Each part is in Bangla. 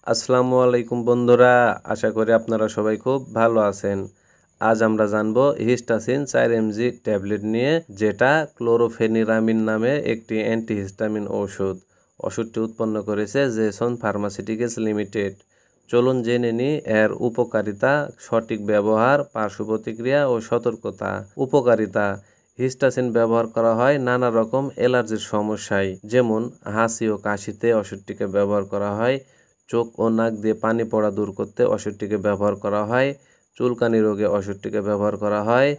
আসসালামু আলাইকুম বন্ধুরা, আশা করি আপনারা সবাই খুব ভালো আছেন। আজ আমরা জানবো হিস্টাসিন 4 mg ট্যাবলেট নিয়ে, যেটা ক্লোরোফেনিরামিন নামে একটি অ্যান্টিহিস্টামিন ঔষধ। ওষুধটি উৎপন্ন করেছে জেসন ফার্মাসিউটিক্যালস লিমিটেড। চলুন জেনে নিই এর উপকারিতা, সঠিক ব্যবহার, পার্শ্ব প্রতিক্রিয়া ও সতর্কতা। উপকারিতা: হিস্টাসিন ব্যবহার করা হয় নানা রকম অ্যালার্জির সমস্যায়, যেমন হাঁচি ও কাশিতে ওষুধটিকে ব্যবহার করা হয়। চোখ ও নাক দিয়ে পানি পড়া দূর করতে ওষুধটিকে ব্যবহার করা হয়। চুলকানি রোগে ওষুধটিকে ব্যবহার করা হয়।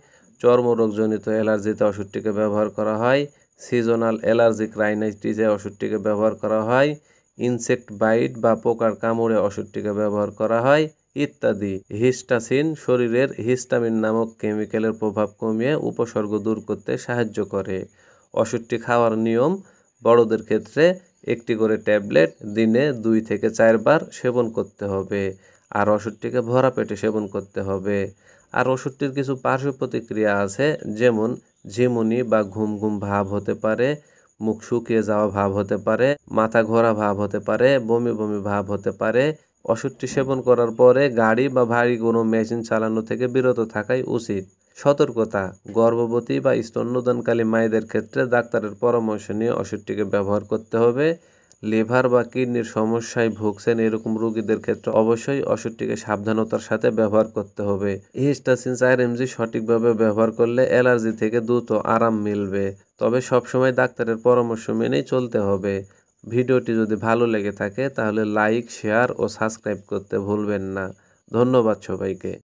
চর্মরোগজনিত অ্যালার্জিতে ওষুধটিকে ব্যবহার করা হয়। সিজনাল অ্যালার্জিক রাইনাইটিসে ওষুধটিকে ব্যবহার করা হয়। ইনসেক্ট বাইট বা পোকার কামড়ে ওষুধটিকে ব্যবহার করা হয়, ইত্যাদি। হিস্টাসিন শরীরের হিস্টামিন নামক কেমিক্যালের প্রভাব কমিয়ে উপসর্গ দূর করতে সাহায্য করে। ওষুধটি খাওয়ার নিয়ম: বড়দের ক্ষেত্রে একটি করে ট্যাবলেট দিনে 2 থেকে 4 বার সেবন করতে হবে, আর ওষুধটিকে ভরা পেটে সেবন করতে হবে। আর ওষুধটির কিছু পার্শ্ব প্রতিক্রিয়া আছে, যেমন ঝিমুনি বা ঘুম ঘুম ভাব হতে পারে, মুখ শুকিয়ে যাওয়া ভাব হতে পারে, মাথা ঘোরা ভাব হতে পারে, বমি বমি ভাব হতে পারে। ওষুধটি সেবন করার পরে গাড়ি বা ভারী কোনো মেশিন চালানো থেকে বিরত থাকাই উচিত। সতর্কতা: গর্ভবতী বা স্তন্যদানকালী মায়েদের ক্ষেত্রে ডাক্তারের পরামর্শ নিয়ে ওষুধটিকে ব্যবহার করতে হবে। লিভার বা কিডনির সমস্যায় ভুগছেন এরকম রোগীদের ক্ষেত্রে অবশ্যই ওষুধটিকে সাবধানতার সাথে ব্যবহার করতে হবে। হিস্টাসিন 4 mg সঠিকভাবে ব্যবহার করলে অ্যালার্জি থেকে দ্রুত আরাম মিলবে, তবে সবসময় ডাক্তারের পরামর্শ মেনেই চলতে হবে। ভিডিওটি যদি ভালো লেগে থাকে তাহলে লাইক, শেয়ার ও সাবস্ক্রাইব করতে ভুলবেন না। ধন্যবাদ সবাইকে।